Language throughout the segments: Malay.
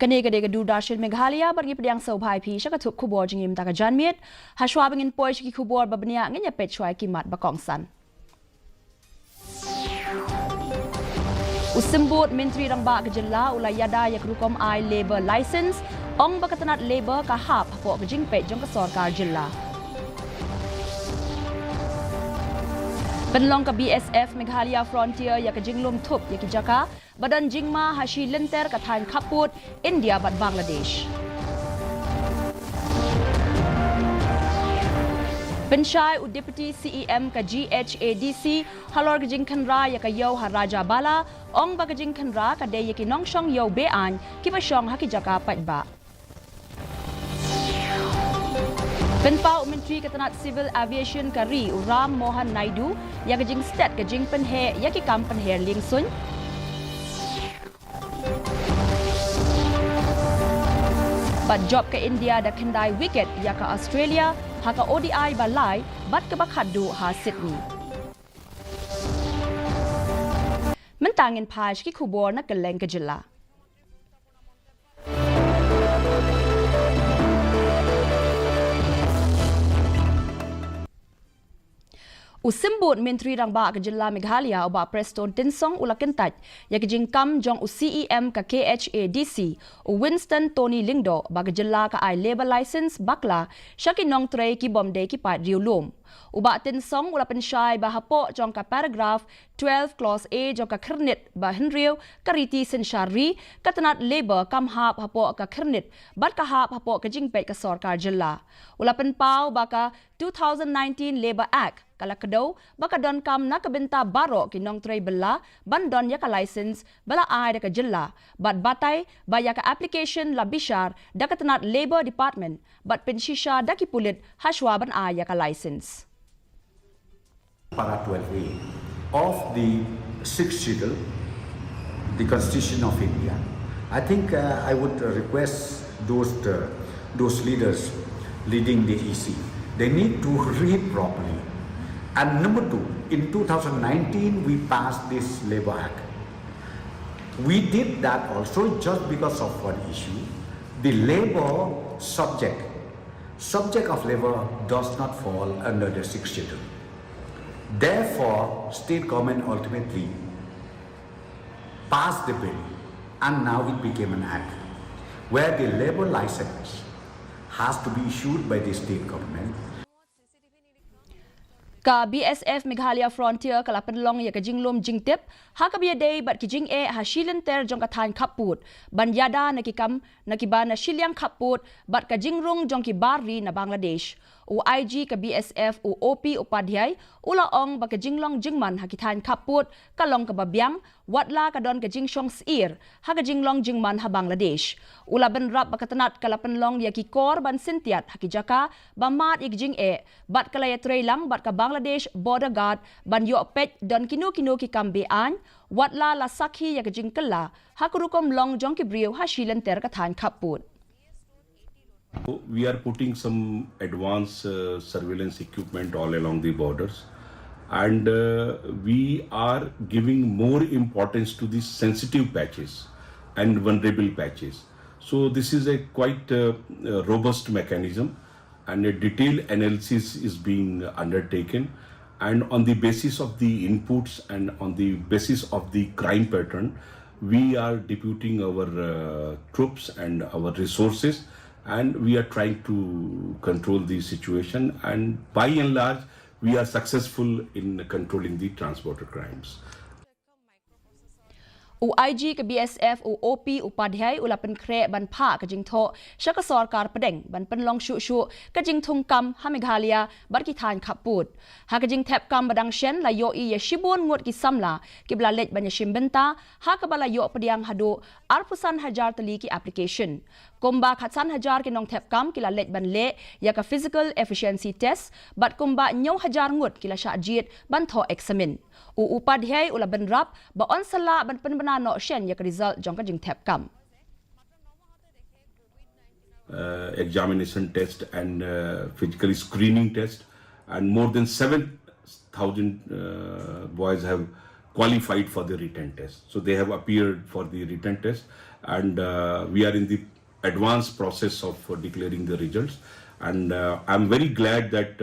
Kanega du Darshin Meghalaya, but give young so high pea, shaka took Kubor Jim Dagajan meat, Hashwabing in Poishi Kubor Babania, and your petchwai Kimat Bakong San. Usimbut Mintri Rambak Jilla, Ulayada Yakrukom I Labour License, Ong Bakatanat Labour Kahap, for Jingpet Jonkasor Jilla. Penlong ka BSF Meghalaya Frontier ya ka jinglom thup ya ki jaka badan jingma hashi lenter ka than khaput India bat Bangladesh. Penshai u Deputy CEM ka GHADC halor ka jingkhanra ya ka yau ha Raja Bala ong ba ka jingkhanra ka de ya ki nongshong yau bean ki ba shong ha ki jaka patba. Penpau Menteri Ketenat Civil Aviation Kari Ram Mohan Naidu yang kejing stat kejing penhe ya ki kam penhe ling sun. But job ke India da kendai wicket ya ka Australia ha ka ODI balai bat ke bakhadu ha Sydney. Mentangin paj ki kubor na keleng ke jilla. Usimbut Menteri Rangba ke Jilla Meghalaya oba Preston Tinsong ulakentat ya ke jingkam jong CEM ka KHADC Winston Tony Lingdo ba ke Jilla ka I Labour License bakla syaki nong trei ki bomde ki pat riulum. Uba Tinsong ula pensyai ba hapo jong ka paragraph 12 clause A jong ka kernit ba henriu kariti sensyari katanat Labour kam hap hapo ka kernit bat ka hap hapo ka jingpet ka sarkar Jilla. Ula penpau ba ka 2019 Labour Act kala kedau baka don kam na kabenta baro kinong tray bela bandon ya ka license bala ai ka jilla bat batai ba ya ka application la bishar da katanat Labour Department bat pensisha da ki pulit hashwaban ai ya ka license. Para 12A of the 6th schedule, the Constitution of India. I think I would request those leaders leading the EC. They need to read properly. And number two, in 2019 we passed this Labour Act. We did that also just because of one issue. The labour subject of labour does not fall under the 6th schedule. Therefore, state government ultimately passed the bill and now it became an act where the labour license has to be issued by the state government. Ka BSF Meghalaya Frontier kala penlong ya ka jinglom jingtip ha ka biya day bat ki jing e ha shilenter jong ka than khaput ban yada nakikam nakiba na shilyang khaput bat ka jingrung jong ki bari na Bangladesh u IG ka BSF u OP upadhyay ula ong ba ka jinglong jingman ha ki than khaput kalong ka babyang watla ka don ka jingshong sir ha ka jinglong jingman ha Bangladesh ula ben rap ba katanat kala penlong ya ki kor ban sintiat ha ki jaka ba mat ik jing e bat kala ya trailang bat ka Bangladesh border guard ban yo pet don kinu ki kambe an watla la sakhi ya jingkala hakurukom long jong ki brio ha shilenter ka than khaput. We are putting some advanced surveillance equipment all along the borders, and we are giving more importance to these sensitive patches and vulnerable patches. So this is a quite robust mechanism, and a detailed analysis is being undertaken, and on the basis of the inputs and on the basis of the crime pattern, we are deputing our troops and our resources, and we are trying to control the situation, and by and large we are successful in controlling the transporter crimes. U IG ke BSF u OP upadhyay ula pen kre ban pha ka jing tho shaka sarkar pedeng ban pen long shu ka jing thung kam ha Meghalaya bar ki than khaput ha ka jing thep kam badang shen la yo i ya shibon ngot ki samla ki bla lej ban ya shimbenta ha ka bala yo pediang hadu arpusan hajar tali ki application kumba khatsan hajar ki nong thep kam ki la lej ban le ya ka physical efficiency test bat kumba nyaw hajar ngot ki la sha jit ban tho examine u upadhyay ula ban rap ba on sala ban pen no shen ya result jong ka jing thep kam examination test and physical screening test, and more than 7,000 boys have qualified for the written test. So they have appeared for the written test, and we are in the advanced process of declaring the results. And I'm very glad that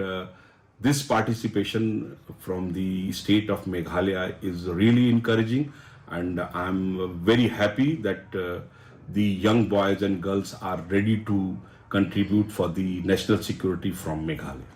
this participation from the state of Meghalaya is really encouraging, and I'm very happy that the young boys and girls are ready to contribute for the national security from Meghalaya.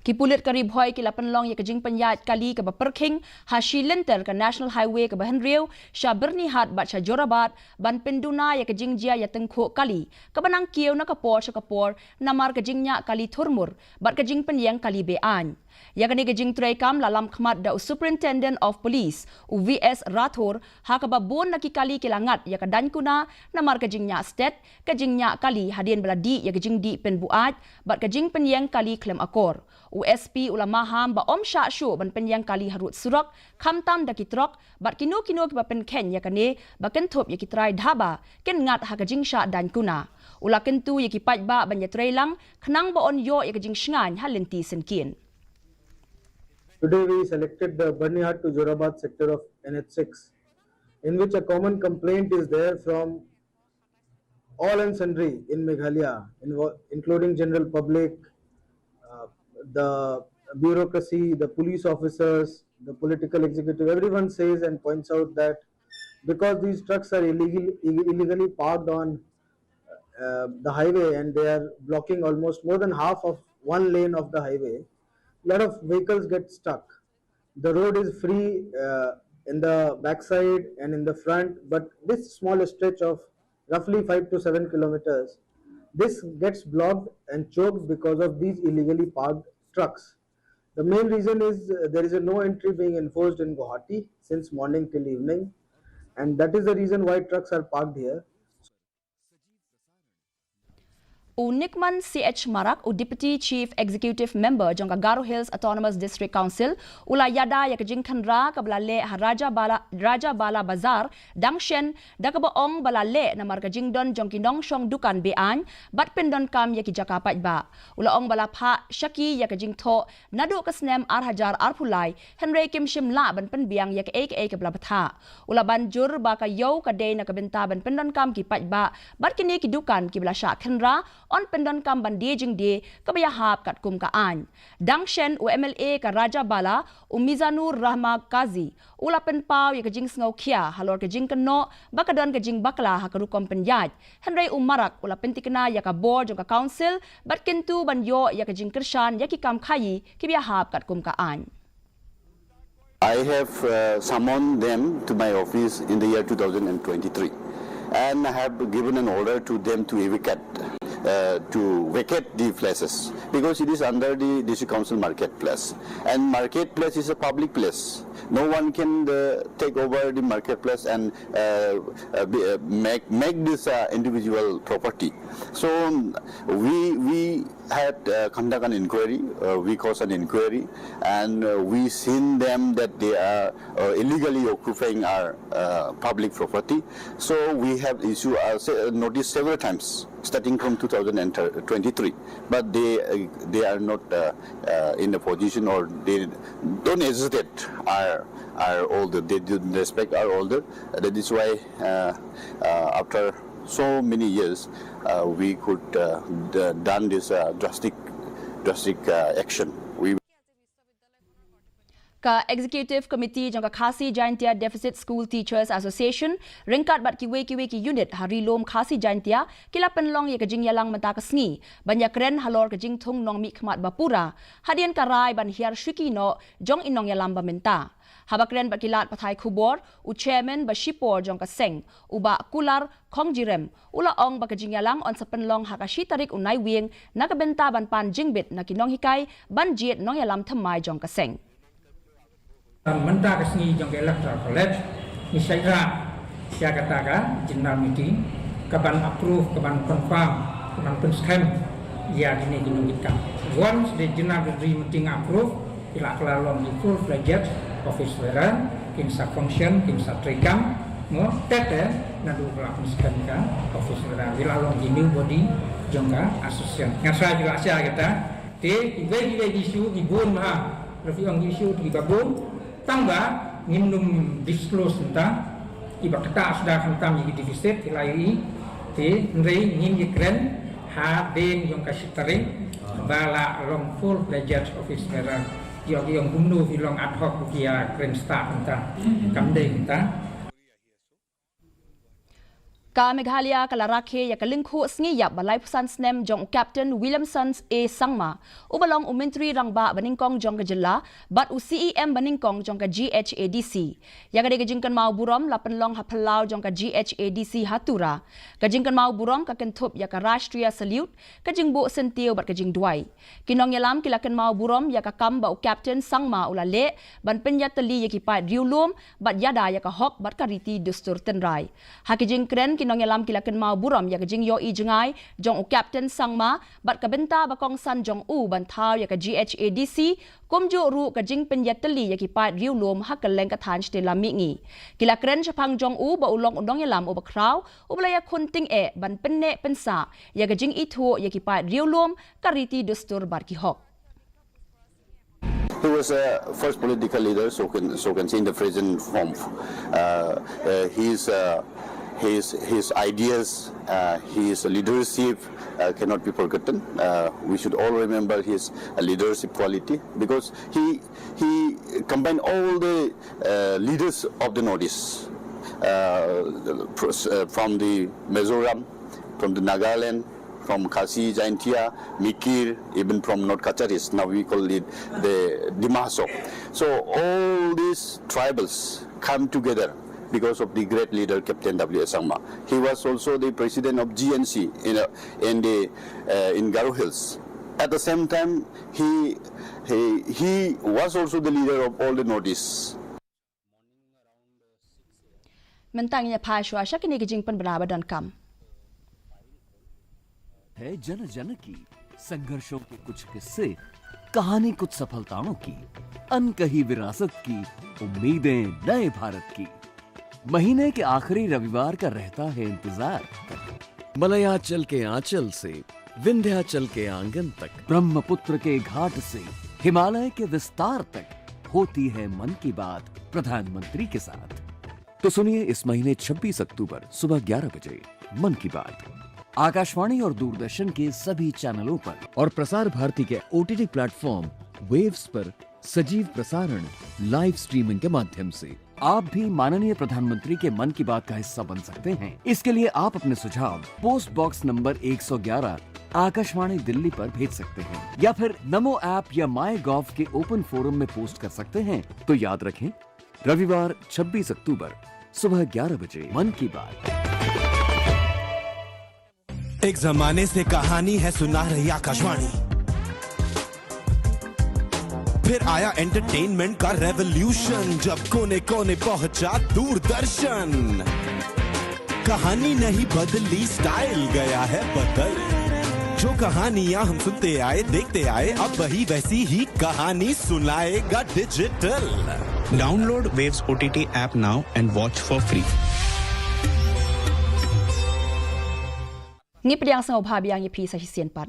Kipulit karib hoy kila penlong ya kejing penyat kali ke Perking hashi lenter ke National Highway ke Bahan Riau sya bernihat bat sya Jorabat ban penduna ya kejing jia ya tengkuk kali ke benang kieu na kapor sya kapor namar kejingnya kali turmur bat kejing penyang kali bean. Ya kini kejing traikam lalam khmat da Superintendent of Police UVS Rathor ha ke babon naki kali kilangat ya kedan kuna namar kejingnya stet kejingnya kali hadien beladi ya kejing di penbuat bat kejing penyang kali klem akor. USP ulama ham ba om sya syu ban penyang kali harut surak khamtam da kitrok bat kino ki ba pen ken ya kane ba ken thop ya kitrai dhaba ken ngat ha kejing sya dan kuna ula kentu ya kipat ba ban ya trailang khnang ba on yo ya kejing shngan halenti senkin. Today we selected the Barnihat to Jorabat sector of NH6, in which a common complaint is there from all and sundry in Meghalaya, including general public, the bureaucracy, the police officers, the political executive. Everyone says and points out that because these trucks are illegally parked on the highway and they are blocking almost more than half of one lane of the highway, a lot of vehicles get stuck. The road is free in the backside and in the front, but this small stretch of roughly 5 to 7 kilometers, this gets blocked and choked because of these illegally parked trucks. The main reason is there is a no entry being enforced in Guwahati since morning till evening, and that is the reason why trucks are parked here. Unikman CH Marak, Deputy Chief Executive Member jong Garo Hills Autonomous District Council, ula yada ya kejing khandra kablale Raja Bala Bazar, Dangshen, dakabaong balale na markajing don jong kinong shong dukan bean, bat pendon kam ya ki jakapat ba. Ula ong balapha Shaki ya kejing tho, nadu kasnem Hajar Arpulai, Henry Kim Shimla ban penbiang ya ke aka kablapatha. Ula banjur ba kayo kadai na kabenta ban pendon kam ki pat ba, bat kini ki dukan ki blasha khandra on pendon kam bandi jing di kabayahap kat kum kaan. Dangshen UMLA ka Raja Bala Mizanur Rahma Khasi ula penpau ya kejing sngaw kia halor kejing keno bakadon kejing bakla hakarukom penyaj. Henry Marak ula pentikna ya ka board jong ka council bat kentu banyo ya kejing kershan ya ki kam khayi kibayahap kat kum kaan. I have summoned them to my office in the year 2023 and I have given an order to them to vacate the places because it is under the district council marketplace, and marketplace is a public place. No one can take over the marketplace and make this individual property. So we had conduct an inquiry, we caused an inquiry, and we seen them that they are illegally occupying our public property. So we have issued notice several times starting from 2023, but they are not in a position, or they don't hesitate our older, they don't respect our older. That is why after so many years we could done this drastic action. Ka Executive Committee jong ka Khasi Jaintia Deficit School Teachers Association ringkat bat kiwe ki unit hari lom Khasi Jaintia kila penlong ya kejing yalang menta kesngi banyak keren halor kejing thung nong mi khmat bapura hadian karai ban hiar syuki no jong inong yalam bamenta habakren bat kilat pathai khubor u chairman ba shipor jong ka seng uba kular khongjirem ula ong ba kejing yalang on sa penlong hakashi tarik unai wieng nakabenta ban pan jingbit na kinong hikai ban jiet nong yalam thamai jong ka seng. Mentah kesini jong electoral college ni saya katakan general meeting kapan approve kapan confirm kapan penskem ya gini kita once the general meeting approve ila kelalom di full fledged office leran kinsa function kinsa trikam no tete nadu kelalom penskem kan office leran ila long gini body jongka association ngasa juga saya kata te isu di bun mah reviewing isu di babun tangga ngimnum disclose tentang iba kata sudah hentam yi defisit ilai ti nrei ngim yi kren ha den yang kasih tering bala long full fledged office merah yang gumnu long ad hoc kia kren staff tentang kamdeng tentang Ka Meghalaya kalarake ya kalingkhu sngiya balai pusan snem jong Captain Williamson A Sangma ubalong umentri rangba baningkong jong ka jilla bat UCEM baningkong jong ka GHADC ya kade kajingkan mau burom lapenlong hapalau jong ka GHADC hatura kajingkan mau burom ka kentup ya ka Rashtriya Salute kajingbu sentiu bat kajing duai kinong yalam kilakan mau burom ya ka kamba u Captain Sangma ulale ban penyateli ya kipai riulum bat yada ya ka hok bat kariti dustur tenrai hakijing kren kinong yalam kilakan mau buram ya kajing yo i jengai jong u Captain Sangma bat kabenta bakong san jong u bantau ya ka GHADC kumju ru kajing penyateli ya kipai riulum hakeleng ka than stela mingi kilakren chapang jong u ba ulong undong yalam u bakraw u blaya kunting e ban penne pensa ya kajing itu ya kipai riulum kariti dustur bar ki hok. He was a first political leader, so can see in the present form. His ideas, his leadership cannot be forgotten. We should all remember his leadership quality because he combined all the leaders of the Northeast, from the Mizoram, from the Nagaland, from Khasi, Jaintia, Mikir, even from North Kacharis. Now we call it the Dimaso. So all these tribals come together because of the great leader Captain W.S. Sangma. He was also the president of GNC in Garo Hills. At the same time, he was also the leader of all the Northeast. Mentangnya Pashwa Shakini Gijing Penberaba dan Kam. है जन जन की संघर्षों के कुछ किस्से कहानी कुछ सफलताओं की अनकही विरासत की उम्मीदें नए भारत की महीने के आखिरी रविवार का रहता है इंतजार मलयाचल के आंचल से विंध्याचल के आंगन तक ब्रह्मपुत्र के घाट से हिमालय के विस्तार तक होती है मन की बात प्रधानमंत्री के साथ। तो सुनिए इस महीने 26 अक्टूबर सुबह 11 बजे मन की बात आकाशवाणी और दूरदर्शन के सभी चैनलों पर और प्रसार भारती के OTT प्लेटफॉर्म वेव्स पर सजीव प्रसारण लाइव स्ट्रीमिंग के माध्यम से। आप भी माननीय प्रधानमंत्री के मन की बात का हिस्सा बन सकते हैं। इसके लिए आप अपने सुझाव पोस्ट बॉक्स नंबर 111 आकाशवाणी दिल्ली पर भेज सकते हैं या फिर नमो ऐप या माई गॉव के ओपन फोरम में पोस्ट कर सकते हैं। तो याद रखें रविवार 26 अक्टूबर सुबह 11 बजे मन की बात। एक जमाने से कहानी है सुना रही आकाशवाणी, फिर आया एंटरटेनमेंट का रेवोल्यूशन जब कोने कोने पहुंचा दूरदर्शन। कहानी नहीं बदली स्टाइल गया है बदल, जो कहानियां हम सुनते आए देखते आए अब वही वैसी ही कहानी सुनाएगा digital. Download Waves OTT app now and watch for free. Ngipdiang sa obhabiang yipi sa hisienpat.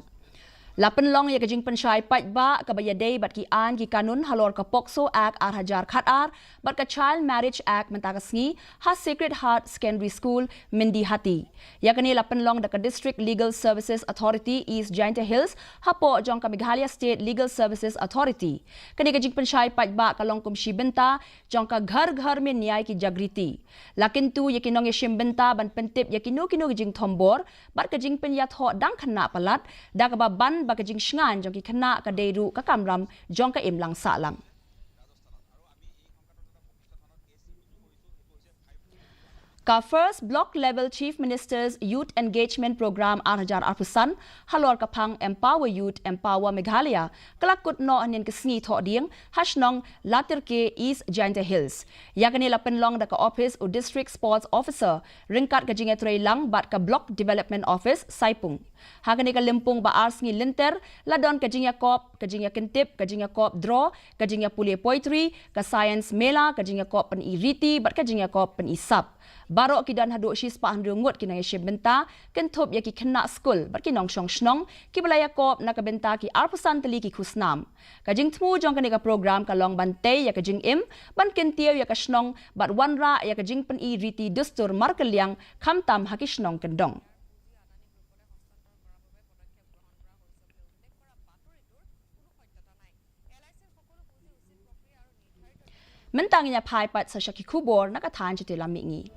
Lapan long ya kajing pensyai patba kabayadei bat ki an ki kanun halor ka Pokso Act Hajar Khatar bat ka Child Marriage Act mentagasngi ha Sacred Heart Secondary School Mindi Hati. Ya kani lapan long da ka District Legal Services Authority East Giant Hills ha po jong ka Meghalaya State Legal Services Authority. Kani kajing pensyai patba ka long kumshi benta jong ka ghar mein nyai ki jagriti. Lakin tu ya kinong ya shimbenta ban pentip ya kino kajing thombor bat kajing penyat ho dang khana palat da ka ban bakajing shngan jong ki khana ka deiru ka kamram jong ka imlang sa lang. Ka First Block Level Chief Minister's Youth Engagement Program Hajar Arpusan halor kapang Empower Youth Empower Meghalaya kalakut no anin kesngi tho ding hashnong latirke East Giant Hills yakani lapenlong da ka office o District Sports Officer ringkat kajing etray lang bat ka Block Development Office Saipung hakani ka limpung ba ars ngi linter ladon kajing yakop kajing yakintip kajing yakop draw kajing puli poetry ka science mela kajing yakop pen iriti bat kajing yakop pen isap Barok ki dan haduk si sepa handungut ki nang benta kentup ya ki kena skul bat ki nong shong shnong ki belaya kop nak benta ki arpusan teli ki khusnam. Kajing tmu jong ka program ka long bantay ya kajing im ban kentiau ya ka shnong bat wanra ya kajing pen i riti dustur markeliang kamtam haki shnong kendong. Mentangnya pai pat sa syaki kubor nakatan jete lamingi.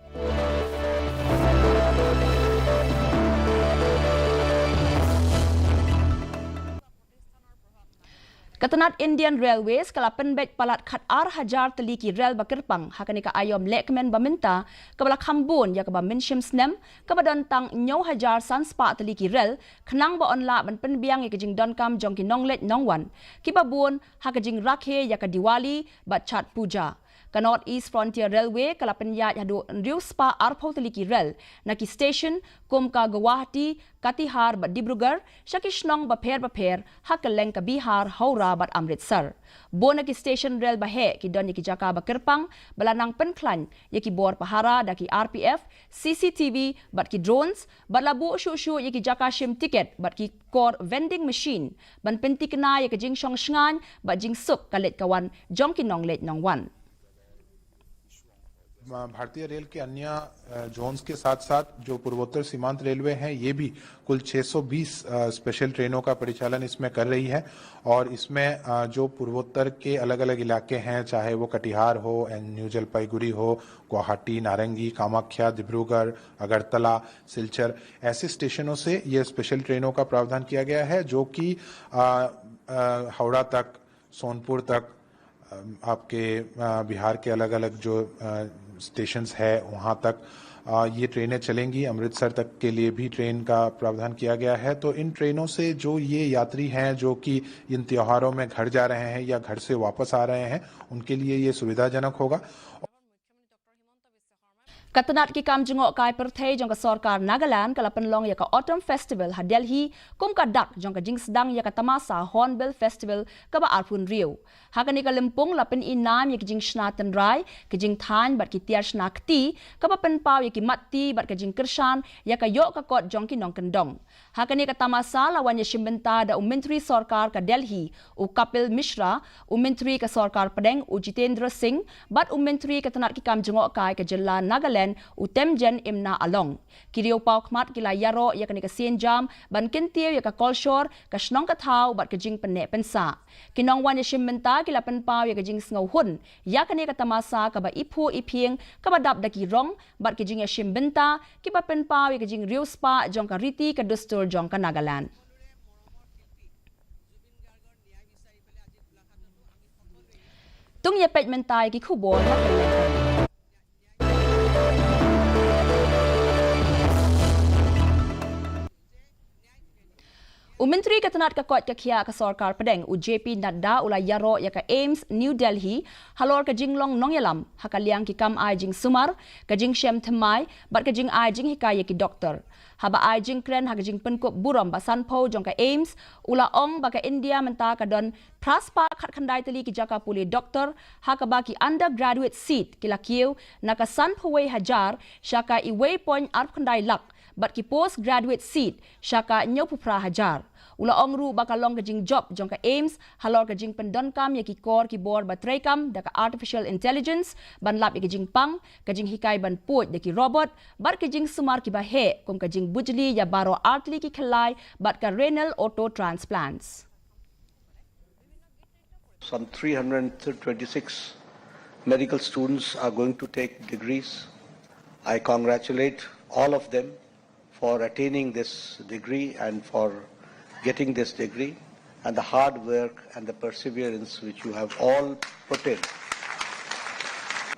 Katanat Indian Railways kala penbet palat khat ar hajar teliki rel bakirpang hakani ka ayom lekmen baminta kabala khambun ya ka minshim snem kabadan tang nyau hajar sanspa teliki rel khnang ba onla ban penbiang ya kajing donkam jongki nonglet nongwan kibabun hakajing rakhe ya ka diwali bat chat puja. Ka North East Frontier Railway kala penyat hadu riu spa arpau teliki rel naki station kum ka Guwahati Katihar bat Dibrugarh syakishnong baper hakeleng ka Bihar Haura bat Amritsar. Bona ki station rel bahe ki don ki jaka bakirpang balanang penklan yaki bor pahara daki RPF CCTV bat ki drones bat labu shu yaki jaka shim ticket bat ki kor vending machine ban pentikna yaki jing shong shngan bat jing sup kalet kawan jong ki nonglet nongwan. भारतीय रेल के अन्य जोन्स के साथ साथ जो पूर्वोत्तर सीमांत रेलवे हैं ये भी कुल 620 स्पेशल ट्रेनों का परिचालन इसमें कर रही है और इसमें जो पूर्वोत्तर के अलग अलग इलाके हैं चाहे वो कटिहार हो न्यू जलपाईगुड़ी हो गुवाहाटी नारंगी कामाख्या डिब्रूगढ़ अगरतला सिलचर ऐसे स्टेशनों से ये स्पेशल ट्रेनों का प्रावधान किया गया है जो कि हावड़ा तक सोनपुर तक आपके बिहार के अलग अलग जो स्टेशंस है वहां तक ये ट्रेनें चलेंगी। अमृतसर तक के लिए भी ट्रेन का प्रावधान किया गया है। तो इन ट्रेनों से जो ये यात्री हैं जो कि इन त्योहारों में घर जा रहे हैं या घर से वापस आ रहे हैं उनके लिए ये सुविधाजनक होगा। Katanat ki kam jengok kai perthai jong ka sarkar Nagaland kala penlong ya ka Autumn Festival ha Delhi kum ka dak jong ka jing sedang ya ka tamasa Hornbill Festival ka ba arpun riu. Ha ka ni ka Limpung la pen inam ya ki jing snatan rai ki jing than bat ki tiar snakti ka ba pen pau ya ki matti bat ka jing kershan ya ka yok ka kot jong ki nong kendong. Ha ka ni ka tamasa lawan ya shimbenta da Menteri Sarkar ka Delhi u Kapil Mishra, Menteri ka Sarkar Padang u Jitendra Singh bat Menteri katanat ki kam jengok kai ka Jilla Nagaland utemjen imna along kiriu pau khmat kila yaro ya kani ka sien jam ban kentiu ya ka kolshor ka snong ka thau bat ka jing penne pensa kinong wan ya shimmenta kila pen pau ya ka jing sngo hun ya kani ka tamasa ka ba ipu ipieng ka ba dap daki rong bat ka jing ya shimbenta ki ba pen pau ya ka jing riu spa jong ka riti ka dustur jong ka Nagaland. Tung ya pet mentai ki khubor na peleng. Menteri katanat ka kot ka kia ka sarkar Padang JP Nadda ula yaro ya ka AIMS New Delhi halor ka jinglong nongyalam hakaliang ki kam ai jing sumar ka jing shem thmai bat ka jing ai jing hikaya ki doktor haba ai jing kren ha ka jing penkop buram basan po jong ka AIMS ula ong ba ka India menta ka don praspa khat khandai teli ki jaka puli doktor ha ka ba ki undergraduate seat kila kiu na ka san phwe hajar shaka i waypoint arp khandai lak bat ki postgraduate seat shaka nyopupra hajar ula ongru bakalong ka jing job jong ka AIMS halor ka jing pendonkam ya ki kor ki bor batrekam da ka artificial intelligence ban lap ya ki jing pang ka jing hikai ban put da ki robot bat ka jing sumar ki bahe kum ka jing bujli ya baro artli ki khelai bat ka renal auto transplants. Some 326 medical students are going to take degrees. I congratulate all of them for attaining this degree and for getting this degree and the hard work and the perseverance which you have all put in.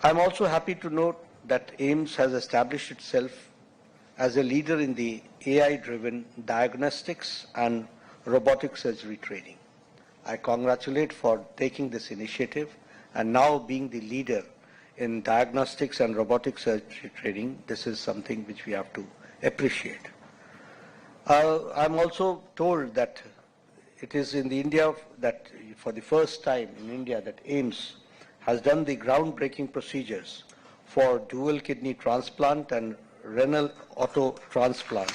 I'm also happy to note that AIMS has established itself as a leader in the AI-driven diagnostics and robotic surgery training. I congratulate for taking this initiative and now being the leader in diagnostics and robotic surgery training. This is something which we have to appreciate. I'm also told that it is in the India that for the first time in India that AIMS has done the groundbreaking procedures for dual kidney transplant and renal auto transplant.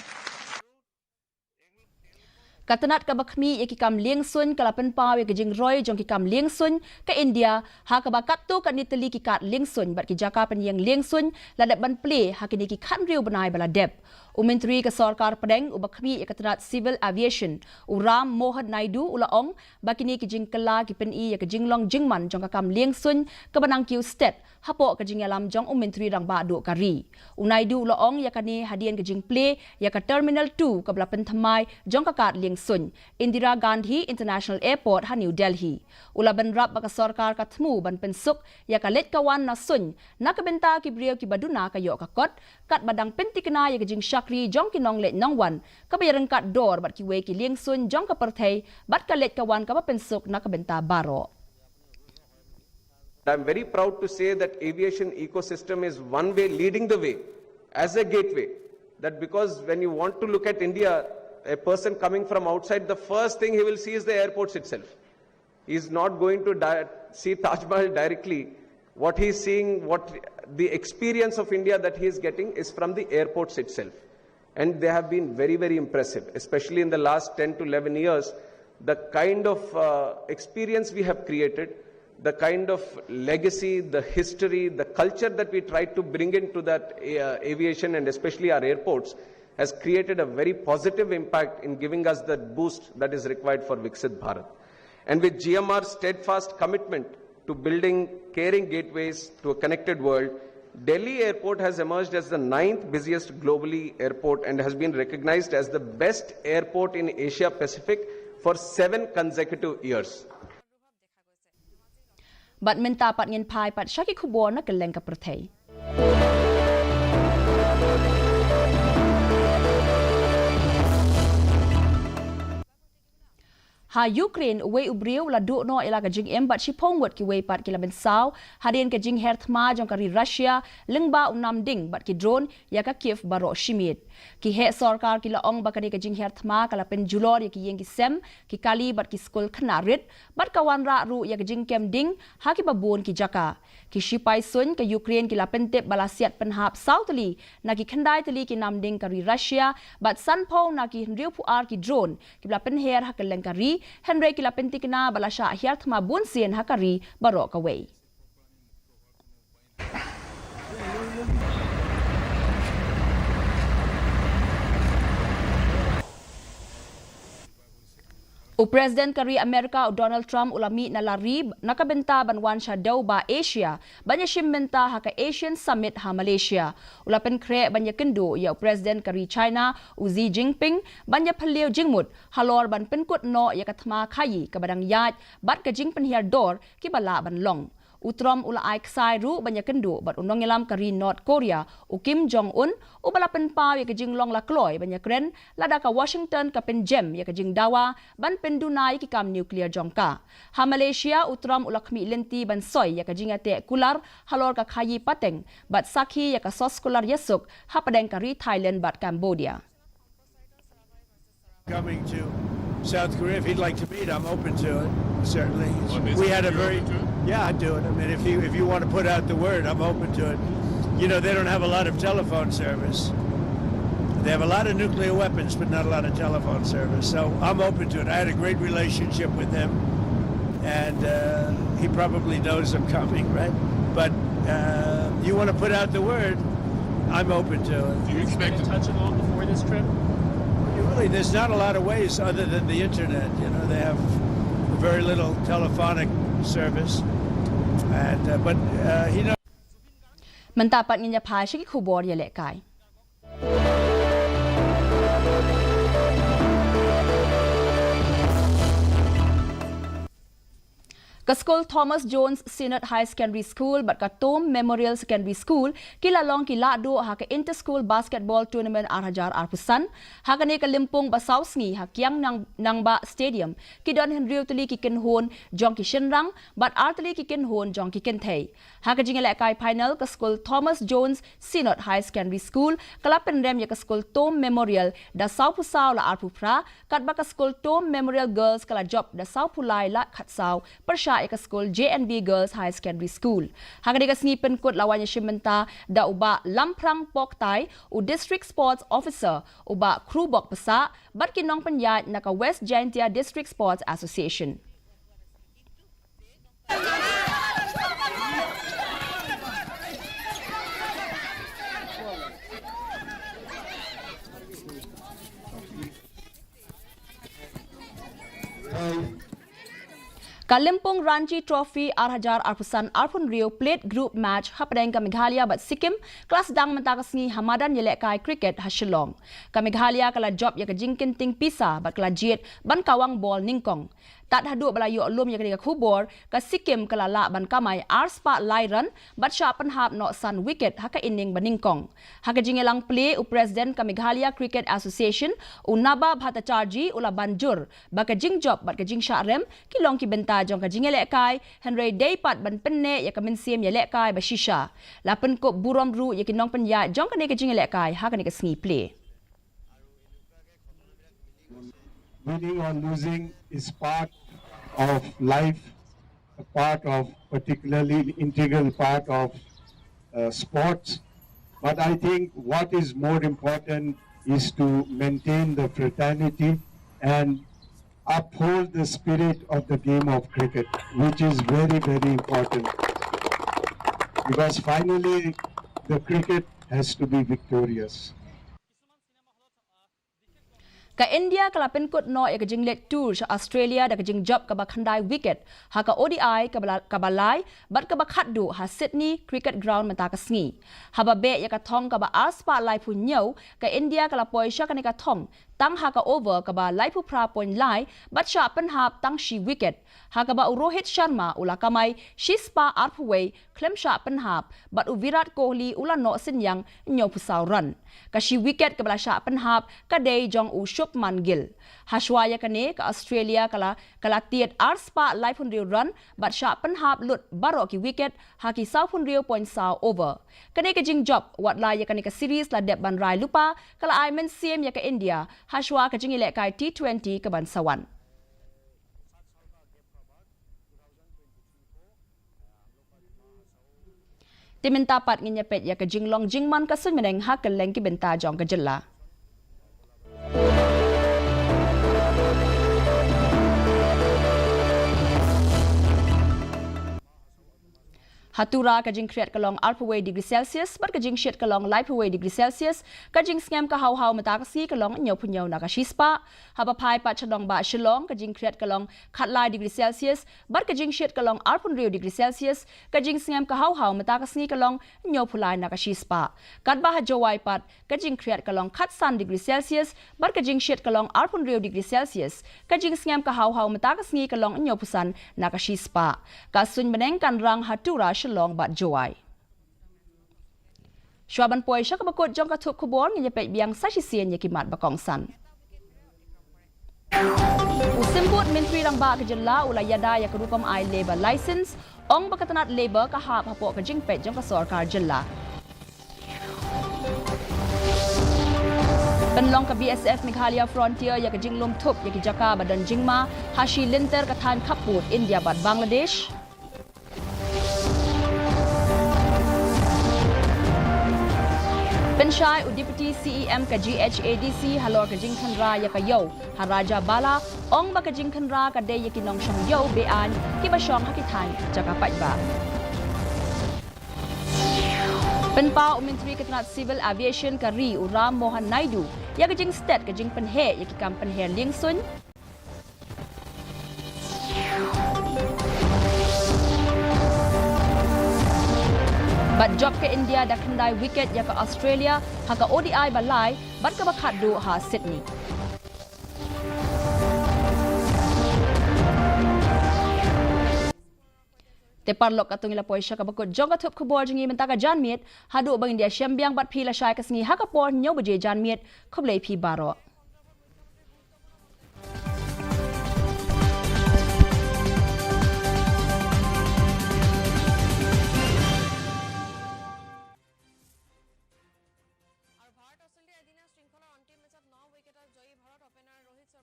Katanat ka bakmi ya kikam lieng sun kalapan pau ya kejing roy jong kikam lieng sun ke India ha ka bakat tu kat nitali kikat lieng sun bat ki jaka pen yang lieng sun ladat ban play ha kini ki khan riu banai bala dep Menteri ke Sarkar Pedeng ubakmi ya katanat Civil Aviation Ram Mohan Naidu ulaong bakini kejing kela ki pen i ya kejing long jingman jong kakam lieng sun ke banang kiu state hapo kejing alam jong Menteri rang ba do kari Naidu ulaong ya kani hadian kejing play ya ka Terminal 2 ke belapen thamai jong kakat lieng sun Indira Gandhi International Airport ha New Delhi ula ban rap baka sarkar katmu ban pensuk ya ka let kawan na sun na kabenta ki brio ki baduna ka yo ka kot kat badang pentikna ya kejing shakri jong ki nong let nong wan ka bayaran kat dor bat ki we ki lieng sun jong ka perthai bat ka let kawan ka pensuk na kabenta baro. I'm very proud to say that aviation ecosystem is one way leading the way as a gateway. That because when you want to look at India, a person coming from outside, the first thing he will see is the airports itself. He's not going to see Taj Mahal directly. What he's seeing, what the experience of India that he is getting is from the airports itself. And they have been very, very impressive, especially in the last 10 to 11 years. The kind of experience we have created, the kind of legacy, the history, the culture that we tried to bring into that aviation and especially our airports has created a very positive impact in giving us that boost that is required for Viksit Bharat. And with GMR's steadfast commitment to building caring gateways to a connected world, Delhi Airport has emerged as the 9th busiest globally airport and has been recognized as the best airport in Asia Pacific for 7 consecutive years. Bat minta pat ngin pai pat syaki kubor na keleng ka perthai. Ha Ukraine we ubriu la du no ila ka jing em bat shipong wat ki we pat ki laben saw hadien ka jing herthma jong kari Russia lengba unam ding bat ki drone ya ka Kiev baro shimit ki he sarkar ki la ong bakani ka jing herthma kala pen julor ya ki yeng ki sem ki kali bat ki skol khnarit bat kawan ra ru ya ka jing kem ding ha ki babun ki jaka ki shipai sun ka Ukraine ki la pen tep balasiat penhap sautli na ki khandai tli ki nam ding kari Russia bat sanpo na ki riu pu ar ki drone ki la pen her ha keleng kari Henry kila pentikna balasya ahyat mabun sien hakari barok away. O President kari Amerika Donald Trump ulami na larib nakabenta banwan siya daw ba Asia banya shimbenta haka Asian Summit ha Malaysia ulapen kre banya kendo ya President kari China Xi Jinping banya phaliw jingmut halor ban penkut no ya kathma khayi kabadang yat bat ka jingpen hiar dor ki bala ban long Utrom ula ai ksai ru banya kendo bat unong ilam kari North Korea u Kim Jong Un u balapen pau ya kajing long la kloy banya kren lada ka Washington ka pen jem ya kajing dawa ban pendunai ki kam nuclear jongka ha Malaysia utrom ula khmi lenti ban soy ya kajing ate kular halor ka khayi pateng bat sakhi ya ka sos kular yasuk ha padeng kari Thailand bat Cambodia. Coming to South Korea, if he'd like to meet, I'm open to it. Certainly, we had a very, yeah, I'd do it. I mean, if you want to put out the word, I'm open to it. You know, they don't have a lot of telephone service. They have a lot of nuclear weapons, but not a lot of telephone service. So I'm open to it. I had a great relationship with him, and he probably knows I'm coming, right? But you want to put out the word, I'm open to it. Do you expect to touch it all before this trip? Really, there's not a lot of ways other than the internet. You know, they have very little telephonic service, and but he knows. Mentapat nginya pai shiki kubor ya lekai. Kaskol Thomas Jones Senior High Secondary School but Katom Memorial Secondary School kila long kila do ha ka inter-school basketball tournament arhajar arpusan ha ka ne ka limpong basaw sngi ha kyang nang ba stadium ki don henry tuli ki ken hon jong ki shenrang but artli ki ken hon jong ki ken thei ha ka jingala kai final Kaskol Thomas Jones Senior High Secondary School kala pen rem ya Kaskol Tom Memorial da saw pusaw la arpupra kat ba Kaskol Tom Memorial Girls kala job da saw pulai la khat saw persha ya ke school JNB Girls High Secondary School. Hagani ka sngi pen kut lawanya shimenta da uba lamprang pok tai u District Sports Officer uba crew bok pesa bat kinong penyat naka West Jaintia District Sports Association. Kalimpong Ranji Trophy Arhajar Arpusan Arpun Rio Plate Group Match Hapadeng ka Meghalaya bat Sikkim kelas dang mentakasngi Hamadan Yelek Cricket Hasilong. Ka Meghalaya kala job ya ka jingkin ting pisa bat kala jiet ban kawang ball ningkong. Tat hadu balayo lum ya ka khubor ka Sikkim kala la ban kamai Arspa Lairan bat syapan hap no san wicket haka inning baningkong. Haka jingelang play u President ka Meghalaya Cricket Association u Naba Bhattacharjee ula banjur baka jing job bat ka jing syarem kilong ki benta jong ka jing elekai Henry Daypat ban penne ya ka minsim ya lekai ba shisha. Lapen ko burom ru ya kinong penya jong ka ne ka jing elekai haka ne ka sngi play. Winning or losing is part of life, a part of particularly integral part of sports. But I think what is more important is to maintain the fraternity and uphold the spirit of the game of cricket, which is very, very important. Because finally, the cricket has to be victorious. Ka India kala penkut no ya kajing let tour sa Australia da kajing job ka bakhandai wicket ha ka ODI ka balai bat ka bakhaddu ha Sydney Cricket Ground mata ka sngi ha ba be ya ka thong ka ba Arspa lai phu nyau ka India kala poisha ka ne ka thong tang ha ka over ka ba lai phu pra point lai bat sha pen hap tang shi wicket ha ka ba Rohit Sharma ula kamai Shispa Arpway klem sha pen hap bat u Virat Kohli ula no sin yang nyau pusau run ka shi wicket ka bala sha pen hap ka dei jong u Man Gil. Hashwaya kane ka Australia kala tiet Arspa live pun rio run but sharp pen hap lut baro ki wicket haki sau pun rio point sau over. Kane ka jing job wat la ya kane ka series la dep ban rai lupa kala ai men siem ya ka India Hashwa ka jing ilek kai T20 ka ban sawan. Timin tapat nginya pet ya ka jinglong jingman ka sun meneng ha ka leng ki benta jong ka jella. Hatura kajing create kalong alpaway degree Celsius, but kajing shit kalong lipaway degree Celsius, kajing scam ka how matakasi kalong nyaw punyaw nakashispa, habapai pa chadong ba shilong, kajing create kalong katlai degree Celsius, but kajing shit kalong alpun rio degree Celsius, kajing scam ka how matakasi kalong nyaw pulay nakashispa. Kadba hajawai pat, kajing create kalong katsan degree Celsius, but kajing shit kalong alpun rio degree Celsius, kajing scam ka how matakasi kalong nyaw pusan nakashispa. Kasun menengkan rang hatura long bat joai. Shwaban poi syak bakot jong ka thup khubor ngi pet biang sa sien ye kimat bakong san. Usimbut menteri rang ba ka jella ula yada ya kerupam ai labor license ong bakatanat labor ka hap hapo ka jing pet jong ka sarkar jella. Penlong ka BSF Meghalaya Frontier ya ka jinglum thup ya ki jaka badan jingma hashi linter ka than khaput India bat Bangladesh. Penshai u Deputy CEM ka GHADC halor ka jingkhanra ya ka yo haraja bala ong ba ka jingkhanra ka de ya kinong shong yo bean ki ba shong hakithan jaka pat ba. Penpa u Menteri Ketenat Civil Aviation ka Ri u Ram Mohan Naidu ya ka jing state ka jing penhe ya ki kam penhe lingsun. Bat job ke India da kendai wicket ya ke Australia ha ka ODI balai bat ka bakhaddu ha Sydney. Tepar lok katung ila poisha ka bakut jong ka thup khubor jingi menta ka janmiet hadu bang India syambiang bat phila shai ka sngi ha ka por nyo baje janmiet khoblei phi baro.